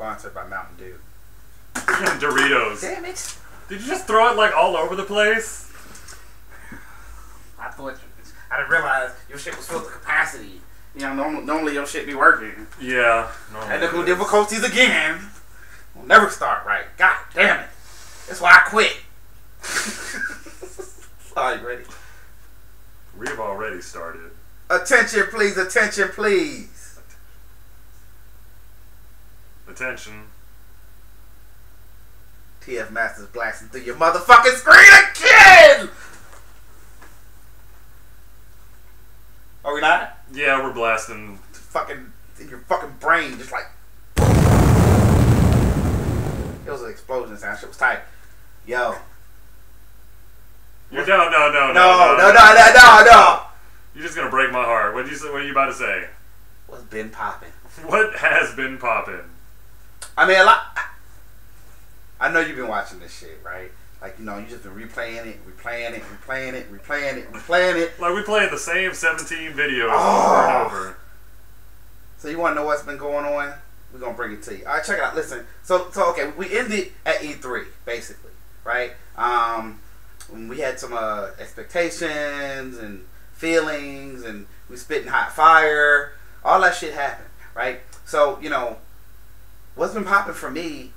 sponsored by Mountain Dew. Doritos. Damn it! Did you just throw it like all over the place? I thought I didn't realize your shit was filled to capacity. You know, normally your shit be working. Yeah. Technical difficulties again. We'll never start right. God damn it! That's why I quit. Are you ready? We've already started. Attention, please. Attention, please. Attention. TFMasterz blasting through your motherfucking screen again! Are we not? Yeah, we're blasting. Fucking in your fucking brain, just like it was an explosion sound. Shit was tight. Yo. No. No. You're just gonna break my heart. What are you about to say? What's been popping? What has been popping? I mean, I know you've been watching this shit, right? Like, you know, you just been replaying it. Like we played the same 17 videos over and over. So you want to know what's been going on? We're gonna bring it to you. All right, check it out. Listen. So okay, we ended at E3 basically, right? We had some expectations and feelings, and we spitting hot fire. All that shit happened, right? So, you know, what's been popping for me,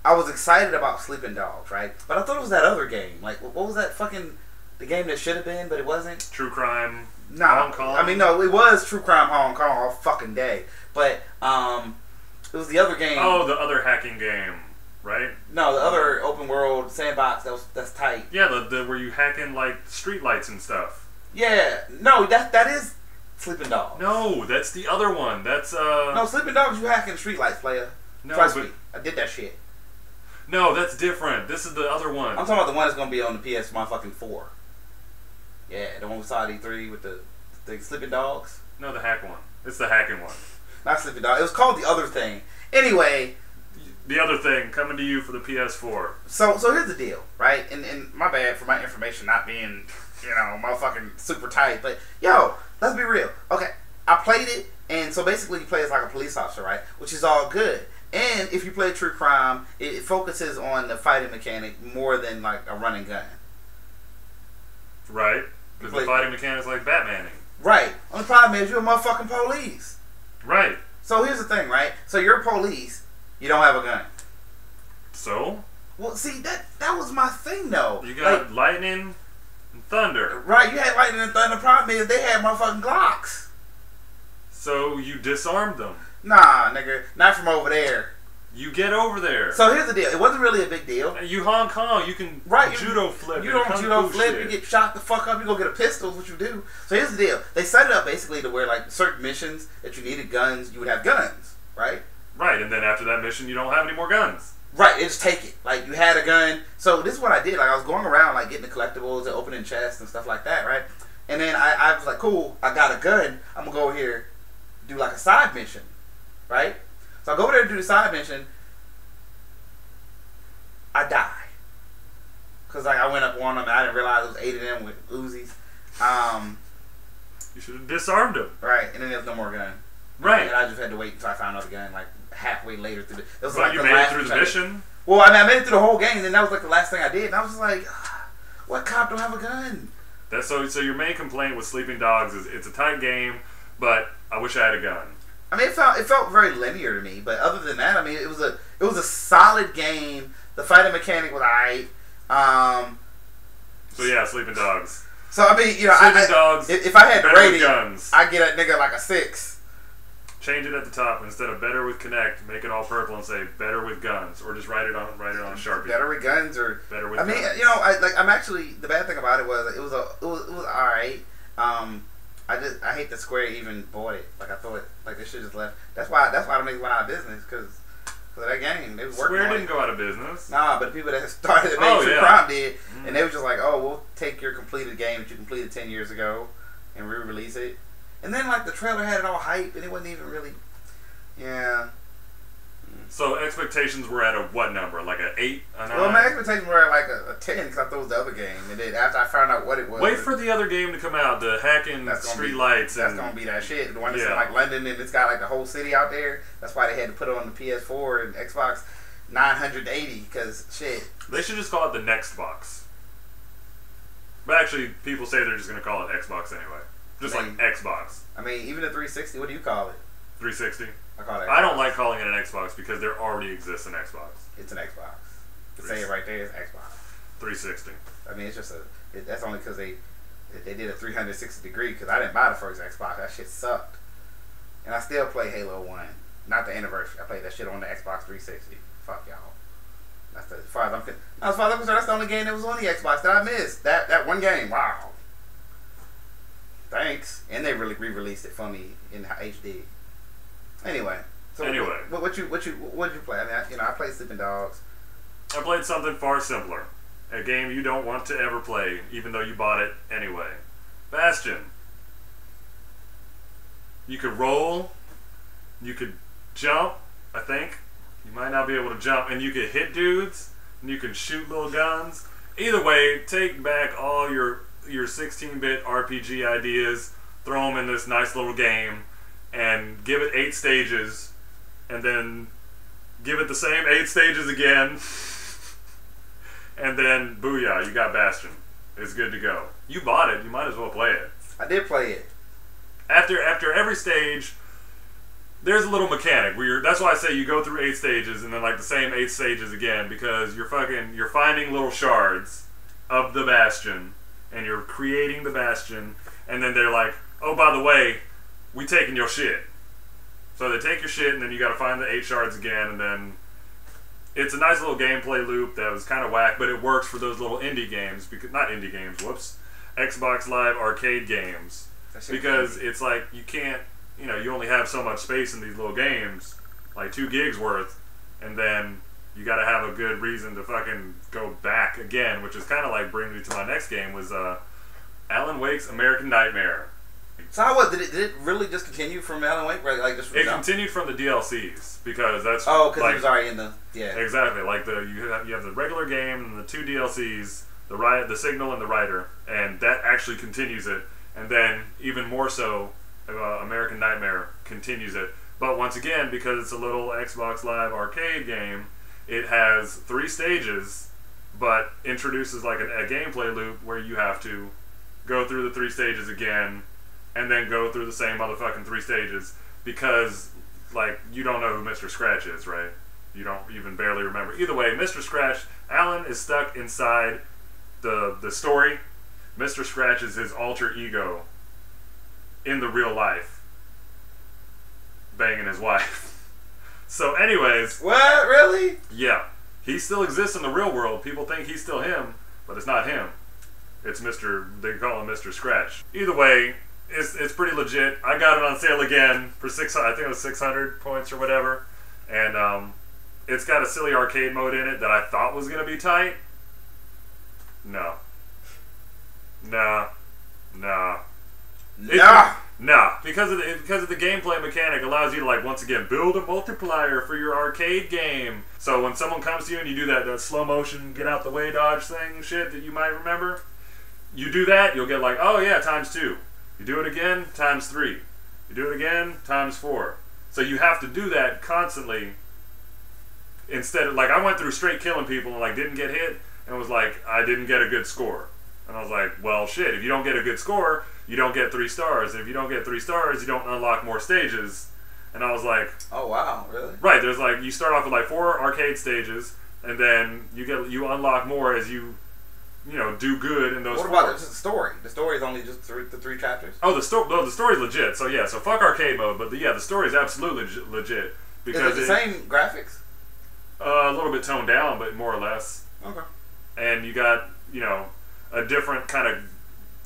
I was excited about Sleeping Dogs, right? But I thought it was that other game. Like, what was that fucking, the game that should have been, but it wasn't? True Crime Hong Kong? I mean, no, it was True Crime Hong Kong all fucking day. But, it was the other game. Oh, the other hacking game, right? No, the other open world sandbox that's tight. Yeah, the where you hack in, like, street lights and stuff. Yeah, no, that is Sleeping Dogs. No, that's the other one. That's, No, Sleeping Dogs, you hacking street lights, player. No, Trust me, I did that shit. No, that's different. This is the other one. I'm talking about the one that's gonna be on the PS motherfucking 4. Yeah, the one we saw at E3 with the Sleeping Dogs. No, the hack one. It's the hacking one. Not Sleeping Dogs. It was called the other thing. Anyway, the other thing coming to you for the PS4. So here's the deal, right? And my bad for my information not being, you know, motherfucking super tight. But yo, let's be real. Okay, I played it, and so basically you play as like a police officer, right? Which is all good. And if you play True Crime, it focuses on the fighting mechanic more than like a run and gun. Right. Because the fighting mechanic's like Batmaning. Right. Only problem is you're a motherfucking police. Right. So here's the thing, right? So you're police, you don't have a gun. So? Well, see, that was my thing, though. You got lightning and thunder. Right, you had lightning and thunder. The problem is they had motherfucking Glocks. So you disarmed them. Nah, nigga. Not from over there. You get over there. So here's the deal. It wasn't really a big deal. You Hong Kong, you can judo flip. You don't judo flip. You get shot the fuck up. You go get a pistol is what you do. So here's the deal. They set it up basically to where like certain missions that you needed guns, you would have guns, right? Right, and then after that mission, you don't have any more guns. Right, they just take it. Like, you had a gun. So this is what I did. Like, I was going around, like, getting the collectibles and opening chests and stuff like that, right? And then I was like, cool, I got a gun. I'm going to go over here, do, like, a side mission, right? So I go over there to do the side mission. I die. Because, like, I went up on them, and I didn't realize it was 8 of them with Uzis. You should have disarmed them. Right, and then there was no more gun. Right. And I just had to wait until I found another gun, like, halfway later through the... It was but like you the made last it through the mission? Well, I mean, I made it through the whole game, and then that was like the last thing I did, and I was just like, what cop don't have a gun? That's so your main complaint with Sleeping Dogs is it's a tight game, but I wish I had a gun. I mean, it felt very linear to me, but other than that, I mean, it was a solid game. The fighting mechanic was alright. So yeah, Sleeping Dogs. So I mean, you know, Sleeping Dogs. If I had the rating, guns. I'd get a nigga like a 6. Change it at the top instead of better with Connect. Make it all purple and say better with guns, or just write it on a Sharpie. Better with guns, or better with. I mean, guns. you know, I'm actually the bad thing about it was it was alright. I hate that Square even bought it. Like I thought, like they should just left. That's why the niggas went out of business because of that game. They was working. Square didn't go out of business. Nah, but the people that started the main True Crime did, and they were just like, oh, we'll take your completed game that you completed 10 years ago and re-release it. And then like the trailer had it all hype, and it wasn't even really. Yeah. So expectations were at a what number? Like an 8, a 9? Well, my expectations were at like a 10 because I thought it was the other game, and then after I found out what it was, wait for the other game to come out. The hacking street lights. That's gonna be that shit. The one that's in like London and it's got like the whole city out there. That's why they had to put it on the PS4 and Xbox 980 because shit. They should just call it the Next Box. But actually, people say they're just gonna call it Xbox anyway. Just like Xbox. I mean, even the 360. What do you call it? 360. I call it Xbox. I don't like calling it an Xbox because there already exists an Xbox. It's an Xbox. Say it right there. It's Xbox. 360. I mean, it's just that's only because they did a 360 degree. Because I didn't buy the first Xbox. That shit sucked. And I still play Halo 1. Not the anniversary. I played that shit on the Xbox 360. Fuck y'all. That's as far as I'm concerned. That's the only game that was on the Xbox that I missed. That one game. Wow. Thanks. And they really re-released it for me in HD. Anyway. So what you play? I mean, I played Sleeping Dogs. I played something far simpler. A game you don't want to ever play, even though you bought it anyway. Bastion. You could roll. You could jump, I think. You might not be able to jump. And you could hit dudes. And you can shoot little guns. Either way, take back all your 16-bit RPG ideas, throw them in this nice little game, and give it 8 stages, and then give it the same 8 stages again, and then booyah, you got Bastion. It's good to go. You bought it, you might as well play it. I did play it. After every stage, there's a little mechanic where that's why I say you go through 8 stages and then like the same 8 stages again, because you're finding little shards of the Bastion and you're creating the Bastion, and then they're like, oh, by the way, we taking your shit. So they take your shit and then you gotta find the 8 shards again, and then it's a nice little gameplay loop that was kind of whack, but it works for those little indie games, because not indie games, whoops, Xbox Live Arcade games, because it's like you can't, you only have so much space in these little games, like 2 gigs worth, and then you got to have a good reason to fucking go back again, which is kind of like bringing me to my next game, was Alan Wake's American Nightmare. So how was did it really just continue from Alan Wake, right? Like just it continued from the DLCs, because that's because like, he was already in the exactly, like you have the regular game and the 2 DLCs, the Signal and the Rider, and that actually continues it, and then even more so, American Nightmare continues it. But once again, because it's a little Xbox Live Arcade game, it has 3 stages, but introduces like a gameplay loop where you have to go through the 3 stages again, and then go through the same motherfucking 3 stages, because like you don't know who Mr. Scratch is, right? You don't even barely remember. Either way, Mr. Scratch, Alan is stuck inside the story. Mr. Scratch is his alter ego in the real life, banging his wife. So anyways, what, really? Yeah, he still exists in the real world. People think he's still him, but it's not him. It's they call him Mr. Scratch. Either way, it's pretty legit. I got it on sale again for 600. I think it was 600 points or whatever, and it's got a silly arcade mode in it that I thought was gonna be tight. Nah, because of the gameplay mechanic allows you to, like, once again build a multiplier for your arcade game. So when someone comes to you and you do that slow motion get out the way dodge thing shit that you might remember, you do that, you'll get like, oh yeah, ×2. You do it again, ×3. You do it again, ×4. So you have to do that constantly. Instead of, like, I went through straight killing people and like didn't get hit and was like, I didn't get a good score. And I was like, well, shit, if you don't get a good score, you don't get 3 stars. And if you don't get 3 stars, you don't unlock more stages. And I was like, oh, wow, really? Right, there's like, you start off with like 4 arcade stages, and then you unlock more as you do good in those 4. What about the story? The story is only just the 3 chapters? Oh, the story's legit. So yeah, so fuck arcade mode, but the story is absolutely legit. Because is it the same graphics? A little bit toned down, but more or less. Okay. And you got, a different kind of,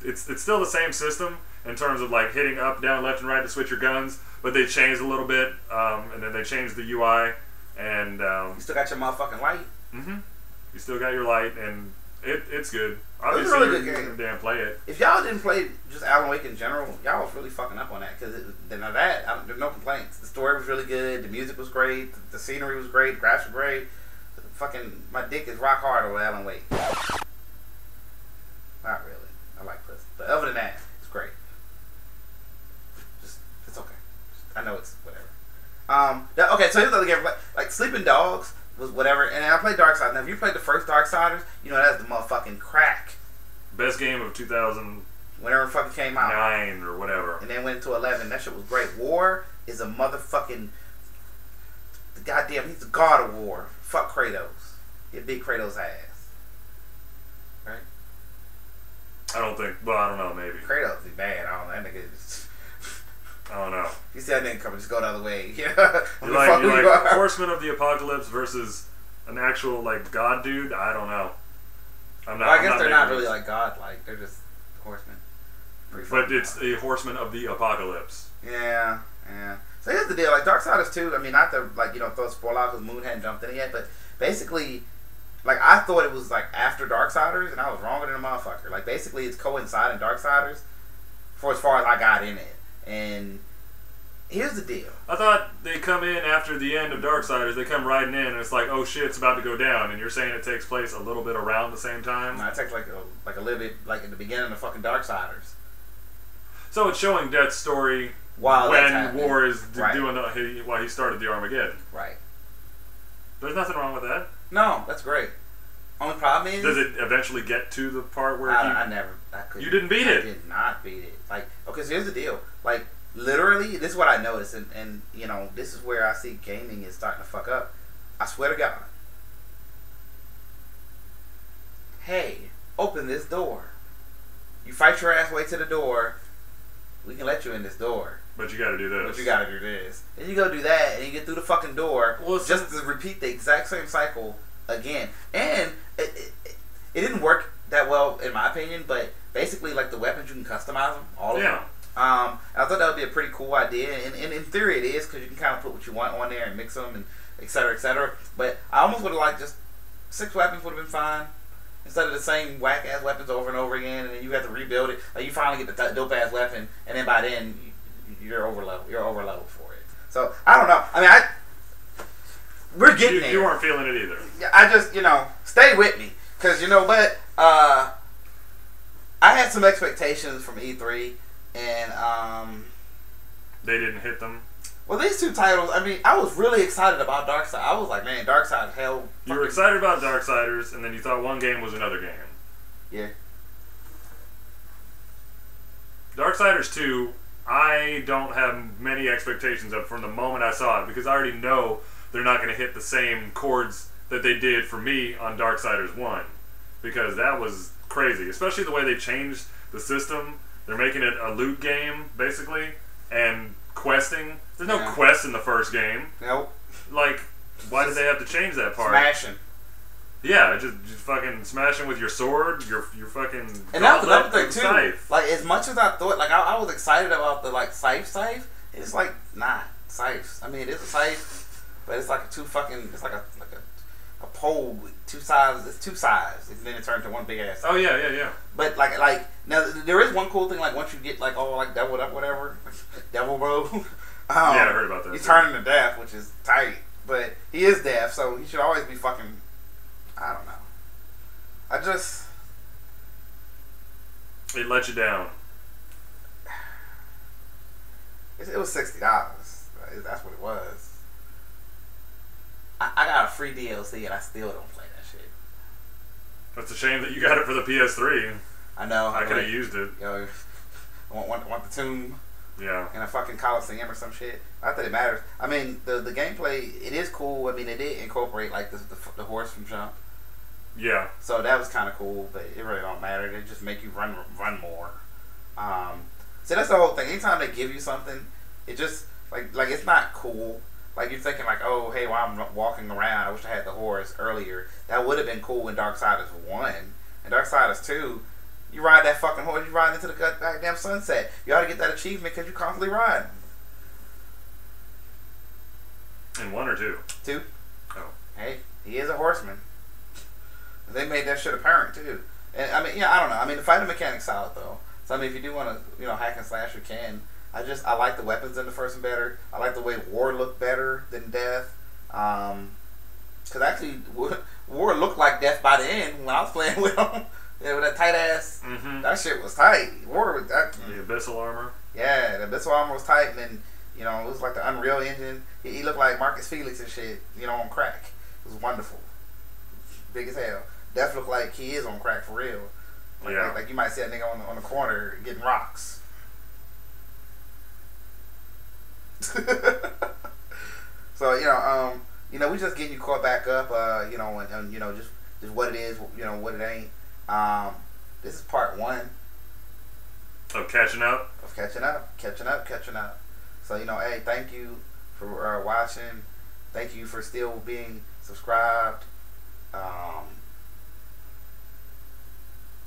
it's still the same system in terms of like hitting up, down, left, and right to switch your guns, but they changed a little bit, and then they changed the UI, and you still got your motherfucking light. You still got your light, and It's good. It's Obviously, a really good game. Damn, play it. If y'all didn't play just Alan Wake in general, y'all was really fucking up on that. Because there's no complaints. The story was really good. The music was great. The scenery was great. The graphics were great. Fucking, my dick is rock hard over Alan Wake. Not really. I like pussy. But other than that, it's great. It's okay. I know it's whatever. Okay, so here's the other game. Like Sleeping Dogs was whatever, and I played Darksiders. Now, if you played the first Darksiders, you know that's the motherfucking crack. Best game of 2009 whenever it fucking came out. or whatever. And then went into 11. That shit was great. War is a motherfucking... Goddamn, he's the god of war. Fuck Kratos. You beat Kratos' ass. Right? I don't think... Well, I don't know, maybe. Kratos is bad. I don't know. That nigga just... I don't know. You see that nigga coming, just go the other way. You like Horseman of the Apocalypse versus an actual, like, god dude? I don't know. I guess they're not really like god-like. They're just horsemen. But it's a Horseman of the Apocalypse. Yeah. So here's the deal. Like, Darksiders 2, I mean, not to, like, you know, throw a spoiler out because Moon hadn't jumped in it yet, but basically, like, I thought it was, like, after Darksiders, and I was wronger than a motherfucker. Like, basically, it's coinciding Darksiders for as far as I got in it. And here's the deal. I thought they come in after the end of Darksiders. They come riding in, and it's like, oh shit, it's about to go down. And you're saying it takes place a little bit around the same time? No, it takes like a little bit, like in the beginning of fucking Darksiders. So it's showing Death's story while when War is right. doing while he started the Armageddon. Right. There's nothing wrong with that. No, that's great. Only problem is, does it eventually get to the part where I couldn't. You didn't beat it. I did not beat it. Like, okay, so here's the deal. Like, literally, this is what I noticed, and you know, this is where I see gaming is starting to fuck up. I swear to God. Hey, open this door. You fight your ass way to the door. We can let you in this door. But you gotta do this. But you gotta do this. And you go do that, and you get through the fucking door, just to repeat the exact same cycle again. And it didn't work that well, in my opinion, but basically, like, the weapons, you can customize them, all of them. I thought that would be a pretty cool idea, and in theory it is, because you can kind of put what you want on there and mix them, and et cetera, et cetera. But I almost would have liked just 6 weapons would have been fine, instead of the same whack-ass weapons over and over again, and then you have to rebuild it. Like, you finally get the dope-ass weapon, and then by then, you're over level for it. So, I don't know. I mean, we're getting there. You weren't feeling it either. I just, you know, stay with me, because, you know what, I had some expectations from E3, and they didn't hit them. Well, these 2 titles, I mean, I was really excited about Darksiders. I was like, man, Darksiders, hell. You were excited about Darksiders, and then you thought one game was another game. Yeah. Darksiders 2, I don't have many expectations of from the moment I saw it, because I already know they're not going to hit the same chords that they did for me on Darksiders 1, because that was crazy, especially the way they changed the system. They're making it a loot game, basically, and questing. There's no quest in the first game. Nope. Like, why did they have to change that part? Smashing. Yeah, just fucking smashing with your sword, your fucking... And that was another thing, too. Scythe. Like, as much as I thought, like, I was excited about the, like, scythe, it's like, nah, scythe. I mean, it is a scythe, but it's like it's like a pole with 2 sides. It's 2 sides, and then it turned to one big ass. Oh yeah. But like now there is one cool thing. Like, once you get like all like deviled up, whatever, devil mode. Yeah, I heard about that. You turn into death, which is tight. But he is deaf, so he should always be fucking. I don't know. It let you down. It was $60. That's what it was. I got a free DLC and I still don't play that shit. It's a shame that you got it for the PS3. I know. I could have used it. Yo, I want the tomb. Yeah. In a fucking Coliseum or some shit. Not that it matters. I mean, the gameplay, it is cool. I mean, it did incorporate like the horse from Jump. Yeah. So that was kind of cool, but it really don't matter. They just make you run more. So that's the whole thing. Anytime they give you something, it just like it's not cool. Like, you're thinking like, oh, hey, while I'm walking around, I wish I had the horse earlier. That would have been cool in Darksiders 1. In Darksiders 2, you ride that fucking horse, you ride into the goddamn sunset. You ought to get that achievement because you constantly ride. In 1 or 2? 2. Oh. Hey, he is a horseman. They made that shit apparent too. And I mean, yeah, I don't know. I mean, the fighting mechanic's solid though. So I mean, if you do want to, hack and slash, you can. I like the weapons in the first one better. I like the way War looked better than Death. Cause actually, War looked like Death by the end when I was playing with him. Yeah, with that tight ass. Mm-hmm. That shit was tight. War with that. The Abyssal armor. Yeah, the Abyssal armor was tight, and then it was like the Unreal Engine. He looked like Marcus Felix and shit. On crack. It was wonderful. Big as hell. Death looked like he is on crack for real. Like you might see that nigga on the corner getting rocks. So we just getting you caught back up. And just what it is. What it ain't. This is part 1 of catching up. So hey, thank you for watching. Thank you for still being subscribed.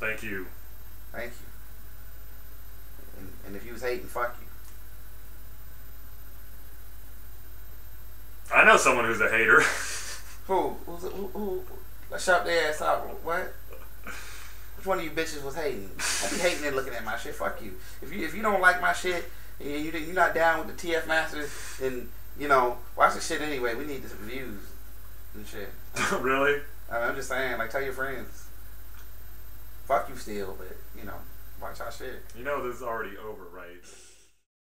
Thank you. And if you was hating, fuck you. I know someone who's a hater. Who? Let's shout their ass out. What? Which one of you bitches was hating? Don't be hating and looking at my shit. Fuck you. If you don't like my shit, and you're not down with the TFMasterz, then watch the shit anyway. We need the views and shit. Really? I mean, I'm just saying, like, tell your friends. Fuck you still, but watch our shit. This is already over, right?